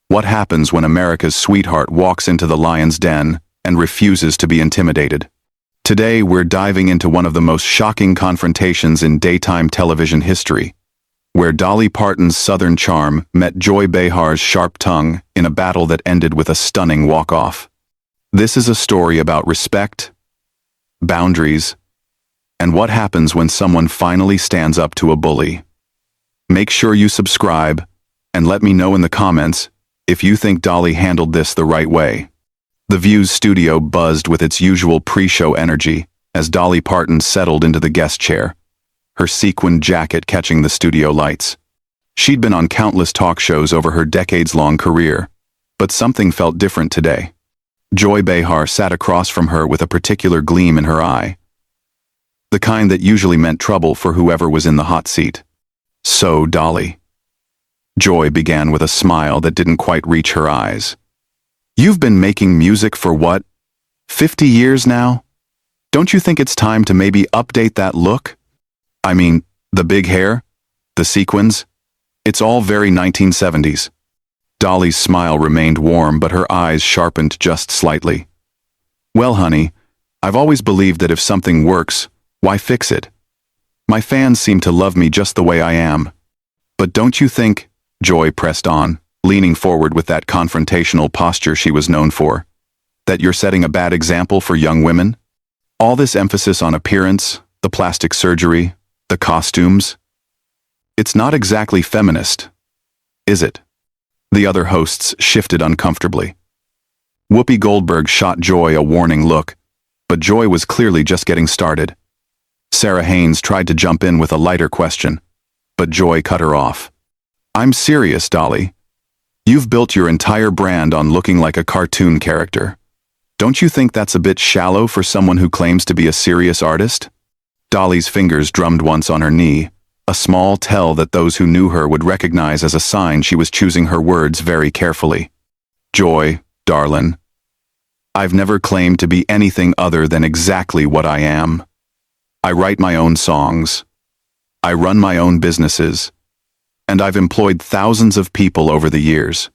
What happens when America's sweetheart walks into the lion's den and refuses to be intimidated? Today, we're diving into one of the most shocking confrontations in daytime television history, where Dolly Parton's southern charm met Joy Behar's sharp tongue in a battle that ended with a stunning walk-off. This is a story about respect, boundaries, and what happens when someone finally stands up to a bully. Make sure you subscribe and let me know in the comments if you think Dolly handled this the right way. The View's studio buzzed with its usual pre-show energy as Dolly Parton settled into the guest chair, her sequined jacket catching the studio lights. She'd been on countless talk shows over her decades-long career, but something felt different today. Joy Behar sat across from her with a particular gleam in her eye, the kind that usually meant trouble for whoever was in the hot seat. "So, Dolly," Joy began with a smile that didn't quite reach her eyes. "You've been making music for what, 50 years now? Don't you think it's time to maybe update that look? I mean, the big hair, the sequins, it's all very 1970s. Dolly's smile remained warm, but her eyes sharpened just slightly. "Well, honey, I've always believed that if something works, why fix it? My fans seem to love me just the way I am. But don't you think," Joy pressed on, leaning forward with that confrontational posture she was known for, "that you're setting a bad example for young women? All this emphasis on appearance, the plastic surgery, the costumes. It's not exactly feminist, is it?" The other hosts shifted uncomfortably. Whoopi Goldberg shot Joy a warning look, but Joy was clearly just getting started. Sarah Haynes tried to jump in with a lighter question, but Joy cut her off. "I'm serious, Dolly. You've built your entire brand on looking like a cartoon character. Don't you think that's a bit shallow for someone who claims to be a serious artist?" Dolly's fingers drummed once on her knee, a small tell that those who knew her would recognize as a sign she was choosing her words very carefully. "Joy, darlin', I've never claimed to be anything other than exactly what I am. I write my own songs. I run my own businesses. And I've employed thousands of people over the years.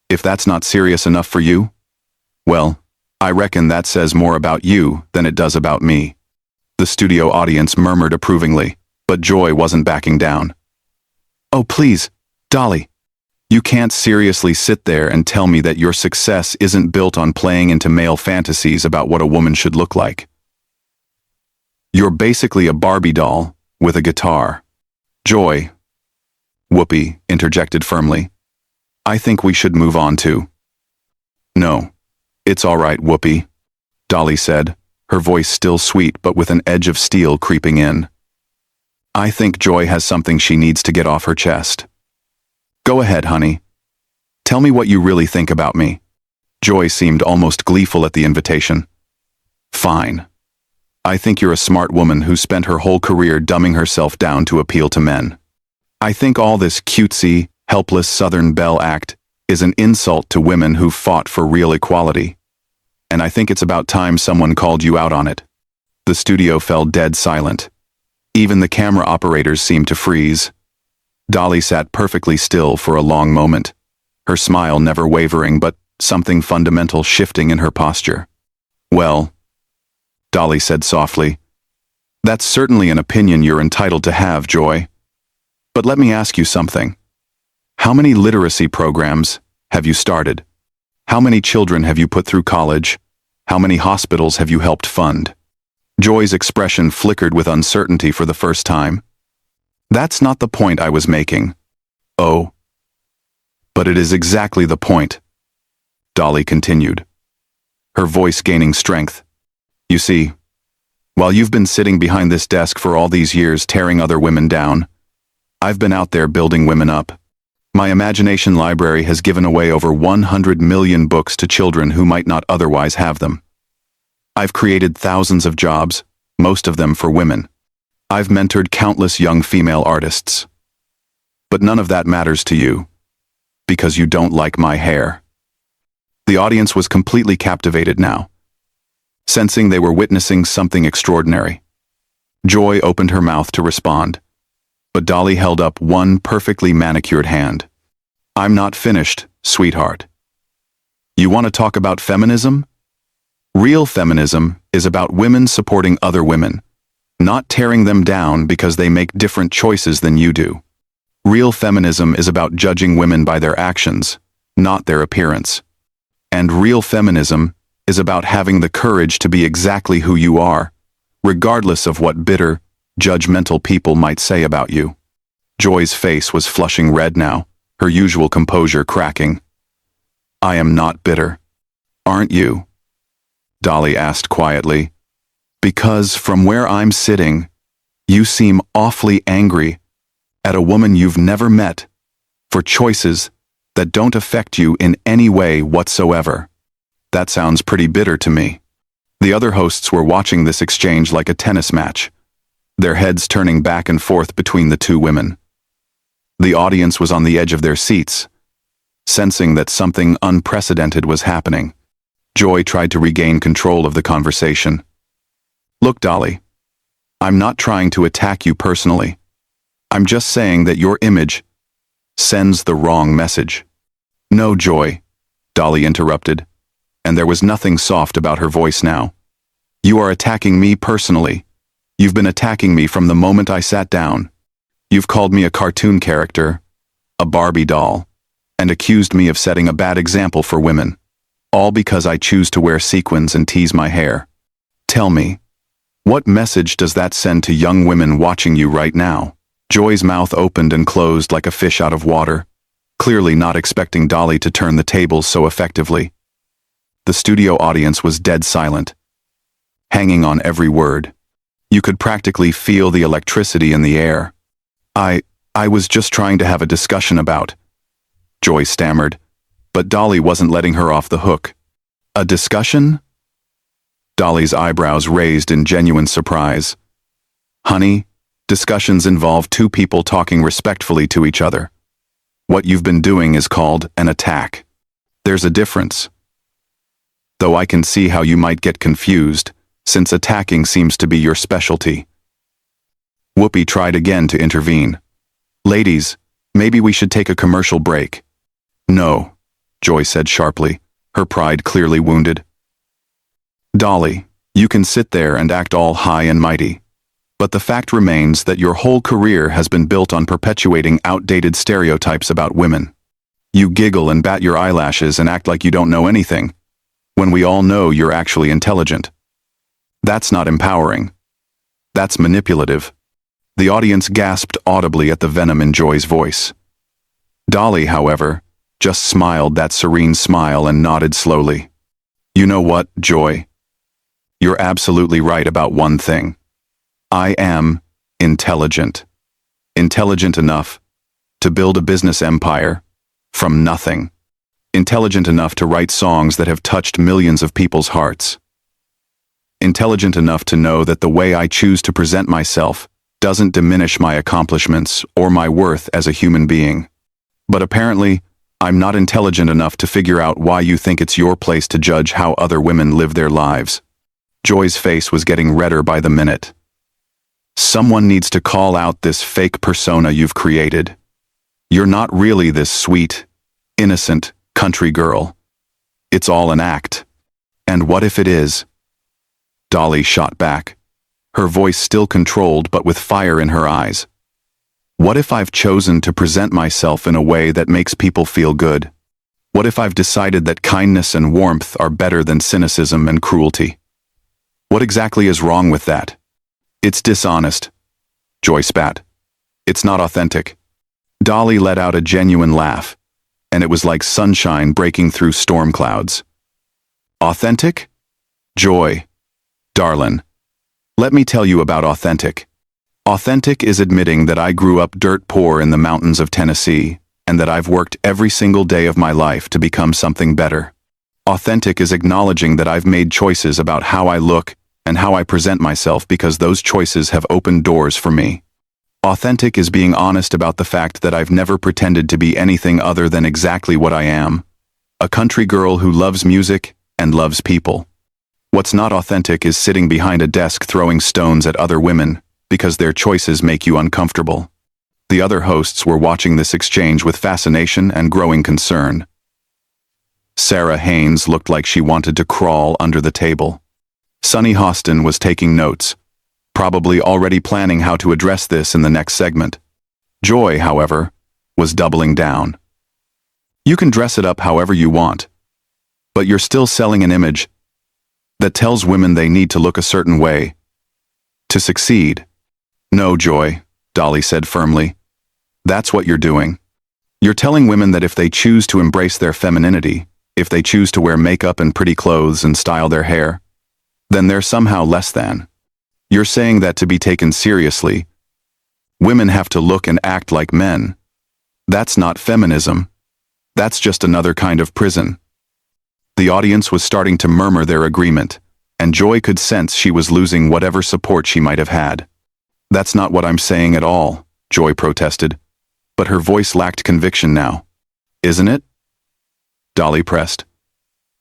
If that's not serious enough for you, well, I reckon that says more about you than it does about me." The studio audience murmured approvingly, but Joy wasn't backing down. "Oh, please, Dolly. You can't seriously sit there and tell me that your success isn't built on playing into male fantasies about what a woman should look like. You're basically a Barbie doll with a guitar." "Joy," Whoopi interjected firmly, "I think we should move on to—" "No, it's all right, Whoopi," Dolly said, her voice still sweet but with an edge of steel creeping in. "I think Joy has something she needs to get off her chest. Go ahead, honey. Tell me what you really think about me." Joy seemed almost gleeful at the invitation. "Fine. I think you're a smart woman who spent her whole career dumbing herself down to appeal to men. I think all this cutesy, helpless Southern belle act is an insult to women who've fought for real equality. And I think it's about time someone called you out on it." The studio fell dead silent. Even the camera operators seemed to freeze. Dolly sat perfectly still for a long moment, her smile never wavering but something fundamental shifting in her posture. "Well," Dolly said softly, "that's certainly an opinion you're entitled to have, Joy. But let me ask you something. How many literacy programs have you started? How many children have you put through college? How many hospitals have you helped fund?" Joy's expression flickered with uncertainty for the first time. "That's not the point I was making." "Oh. But it is exactly the point," Dolly continued, her voice gaining strength. "You see, while you've been sitting behind this desk for all these years tearing other women down, I've been out there building women up. My imagination library has given away over 100 million books to children who might not otherwise have them. I've created thousands of jobs, most of them for women. I've mentored countless young female artists. But none of that matters to you, because you don't like my hair." The audience was completely captivated now, sensing they were witnessing something extraordinary. Joy opened her mouth to respond, but Dolly held up one perfectly manicured hand. I'm not finished, sweetheart. You want to talk about feminism? Real feminism is about women supporting other women, not tearing them down because they make different choices than you do. Real feminism is about judging women by their actions, not their appearance. And real feminism is about having the courage to be exactly who you are, regardless of what bitter, judgmental people might say about you. Joy's face was flushing red now, her usual composure cracking. I am not bitter. Aren't you? Dolly asked quietly. Because from where I'm sitting, you seem awfully angry at a woman you've never met for choices that don't affect you in any way whatsoever. That sounds pretty bitter to me. The other hosts were watching this exchange like a tennis match, their heads turning back and forth between the two women. The audience was on the edge of their seats, sensing that something unprecedented was happening. Joy tried to regain control of the conversation. Look, Dolly, I'm not trying to attack you personally. I'm just saying that your image sends the wrong message. No, Joy, Dolly interrupted, and there was nothing soft about her voice now. You are attacking me personally. You've been attacking me from the moment I sat down. You've called me a cartoon character, a Barbie doll, and accused me of setting a bad example for women, all because I choose to wear sequins and tease my hair. Tell me, what message does that send to young women watching you right now? Joy's mouth opened and closed like a fish out of water, clearly not expecting Dolly to turn the tables so effectively. The studio audience was dead silent, hanging on every word. You could practically feel the electricity in the air. I was just trying to have a discussion about, Joy stammered, but Dolly wasn't letting her off the hook. A discussion? Dolly's eyebrows raised in genuine surprise. Honey, discussions involve two people talking respectfully to each other. What you've been doing is called an attack. There's a difference. Though I can see how you might get confused, since attacking seems to be your specialty. Whoopi tried again to intervene. Ladies, maybe we should take a commercial break. No, Joy said sharply, her pride clearly wounded. Dolly, you can sit there and act all high and mighty. But the fact remains that your whole career has been built on perpetuating outdated stereotypes about women. You giggle and bat your eyelashes and act like you don't know anything, when we all know you're actually intelligent. That's not empowering. That's manipulative. The audience gasped audibly at the venom in Joy's voice. Dolly, however, just smiled that serene smile and nodded slowly. You know what, Joy? You're absolutely right about one thing. I am intelligent. Intelligent enough to build a business empire from nothing. Intelligent enough to write songs that have touched millions of people's hearts. Intelligent enough to know that the way I choose to present myself doesn't diminish my accomplishments or my worth as a human being. But apparently, I'm not intelligent enough to figure out why you think it's your place to judge how other women live their lives. Joy's face was getting redder by the minute. Someone needs to call out this fake persona you've created. You're not really this sweet, innocent country girl. It's all an act. And what if it is? Dolly shot back, her voice still controlled but with fire in her eyes. What if I've chosen to present myself in a way that makes people feel good? What if I've decided that kindness and warmth are better than cynicism and cruelty? What exactly is wrong with that? It's dishonest, Joy spat. It's not authentic. Dolly let out a genuine laugh, and it was like sunshine breaking through storm clouds. Authentic? Joy, darlin', let me tell you about authentic. Authentic is admitting that I grew up dirt poor in the mountains of Tennessee, and that I've worked every single day of my life to become something better. Authentic is acknowledging that I've made choices about how I look and how I present myself because those choices have opened doors for me. Authentic is being honest about the fact that I've never pretended to be anything other than exactly what I am, a country girl who loves music and loves people. What's not authentic is sitting behind a desk throwing stones at other women because their choices make you uncomfortable. The other hosts were watching this exchange with fascination and growing concern. Sarah Haynes looked like she wanted to crawl under the table. Sunny Hostin was taking notes, probably already planning how to address this in the next segment. Joy, however, was doubling down. You can dress it up however you want, but you're still selling an image that tells women they need to look a certain way to succeed. No, Joy, Dolly said firmly. That's what you're doing. You're telling women that if they choose to embrace their femininity, if they choose to wear makeup and pretty clothes and style their hair, then they're somehow less than. You're saying that to be taken seriously, women have to look and act like men. That's not feminism. That's just another kind of prison. The audience was starting to murmur their agreement, and Joy could sense she was losing whatever support she might have had. That's not what I'm saying at all, Joy protested, but her voice lacked conviction now. Isn't it? Dolly pressed.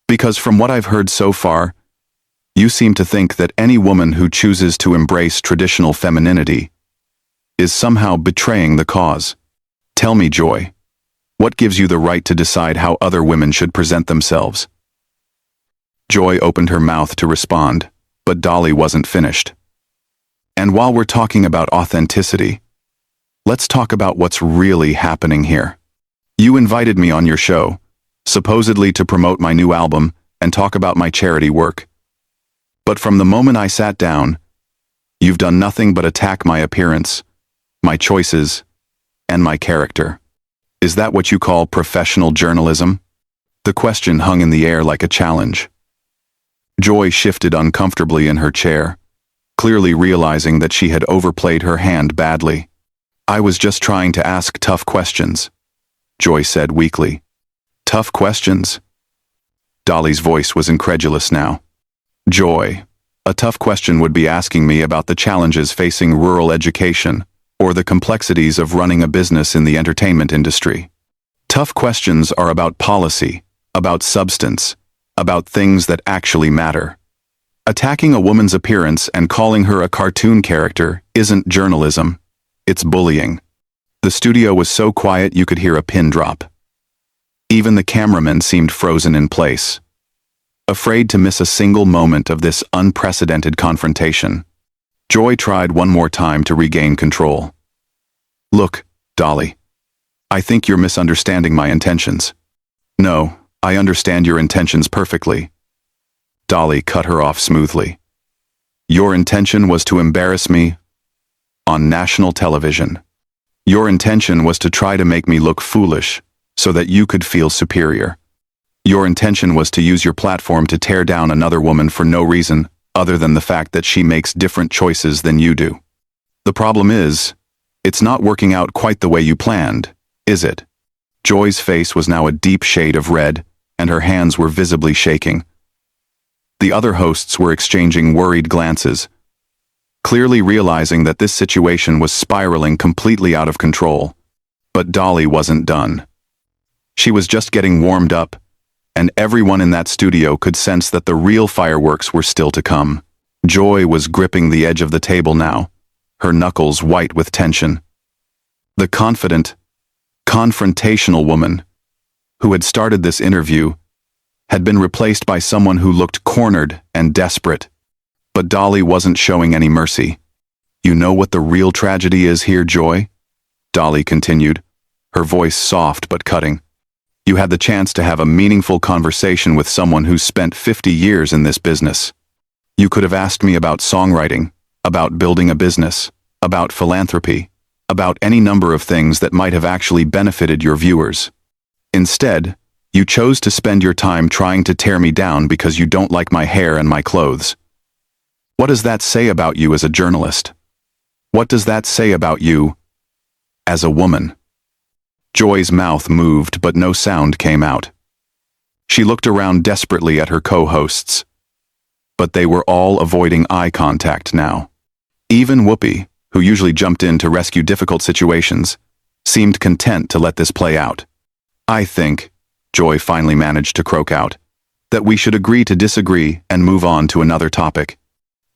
Because from what I've heard so far, you seem to think that any woman who chooses to embrace traditional femininity is somehow betraying the cause. Tell me, Joy, what gives you the right to decide how other women should present themselves? Joy opened her mouth to respond, but Dolly wasn't finished. And while we're talking about authenticity, let's talk about what's really happening here. You invited me on your show, supposedly to promote my new album and talk about my charity work. But from the moment I sat down, you've done nothing but attack my appearance, my choices, and my character. Is that what you call professional journalism? The question hung in the air like a challenge. Joy shifted uncomfortably in her chair, clearly realizing that she had overplayed her hand badly. I was just trying to ask tough questions, Joy said weakly. Tough questions? Dolly's voice was incredulous now. Joy, a tough question would be asking me about the challenges facing rural education or the complexities of running a business in the entertainment industry. Tough questions are about policy, about substance, about things that actually matter. Attacking a woman's appearance and calling her a cartoon character isn't journalism, it's bullying. The studio was so quiet you could hear a pin drop. Even the cameramen seemed frozen in place, afraid to miss a single moment of this unprecedented confrontation. Joy tried one more time to regain control. Look, Dolly, I think you're misunderstanding my intentions. No, I understand your intentions perfectly. Dolly cut her off smoothly. Your intention was to embarrass me on national television. Your intention was to try to make me look foolish so that you could feel superior. Your intention was to use your platform to tear down another woman for no reason other than the fact that she makes different choices than you do. The problem is, it's not working out quite the way you planned, is it? Joy's face was now a deep shade of red, and her hands were visibly shaking. The other hosts were exchanging worried glances, clearly realizing that this situation was spiraling completely out of control. But Dolly wasn't done. She was just getting warmed up, and everyone in that studio could sense that the real fireworks were still to come. Joy was gripping the edge of the table now, her knuckles white with tension. The confident, confrontational woman who had started this interview had been replaced by someone who looked cornered and desperate. But Dolly wasn't showing any mercy. You know what the real tragedy is here, Joy? Dolly continued, her voice soft but cutting. You had the chance to have a meaningful conversation with someone who's spent 50 years in this business. You could have asked me about songwriting, about building a business, about philanthropy, about any number of things that might have actually benefited your viewers. Instead, you chose to spend your time trying to tear me down because you don't like my hair and my clothes. What does that say about you as a journalist? What does that say about you as a woman? Joy's mouth moved, but no sound came out. She looked around desperately at her co-hosts, but they were all avoiding eye contact now. Even Whoopi, who usually jumped in to rescue difficult situations, seemed content to let this play out. I think, Joy finally managed to croak out, that we should agree to disagree and move on to another topic.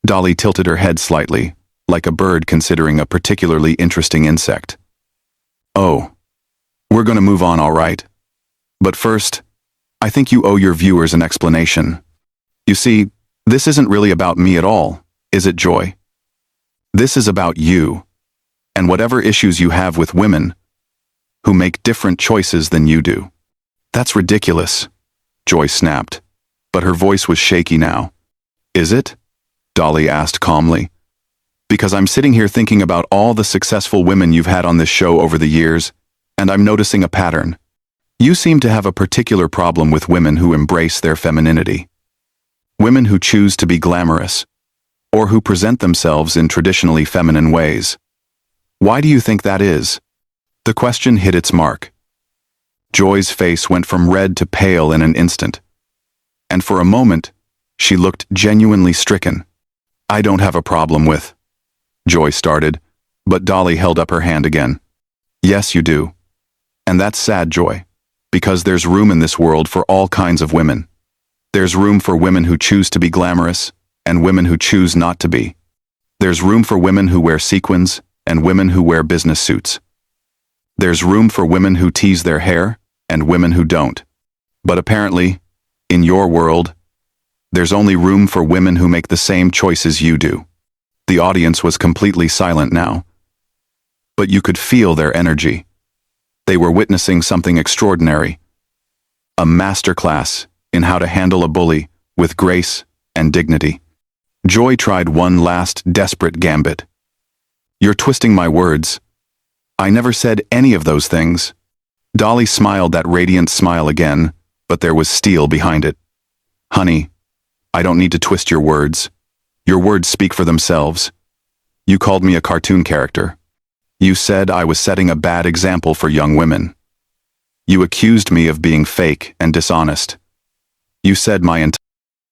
Dolly tilted her head slightly, like a bird considering a particularly interesting insect. Oh, we're gonna move on, all right. But first, I think you owe your viewers an explanation. You see, this isn't really about me at all, is it, Joy? This is about you, and whatever issues you have with women who make different choices than you do. That's ridiculous, Joy snapped, but her voice was shaky now. Is it? Dolly asked calmly. Because I'm sitting here thinking about all the successful women you've had on this show over the years, and I'm noticing a pattern. You seem to have a particular problem with women who embrace their femininity. Women who choose to be glamorous, or who present themselves in traditionally feminine ways. Why do you think that is? The question hit its mark. Joy's face went from red to pale in an instant, and for a moment, she looked genuinely stricken. I don't have a problem with, Joy started, but Dolly held up her hand again. Yes, you do. And that's sad, Joy, because there's room in this world for all kinds of women. There's room for women who choose to be glamorous, and women who choose not to be. There's room for women who wear sequins, and women who wear business suits. There's room for women who tease their hair, and women who don't. But apparently, in your world, there's only room for women who make the same choices you do. The audience was completely silent now, but you could feel their energy. They were witnessing something extraordinary. A masterclass in how to handle a bully with grace and dignity. Joy tried one last desperate gambit. You're twisting my words. I never said any of those things. Dolly smiled that radiant smile again, but there was steel behind it. Honey, I don't need to twist your words. Your words speak for themselves. You called me a cartoon character. You said I was setting a bad example for young women. You accused me of being fake and dishonest. You said my entire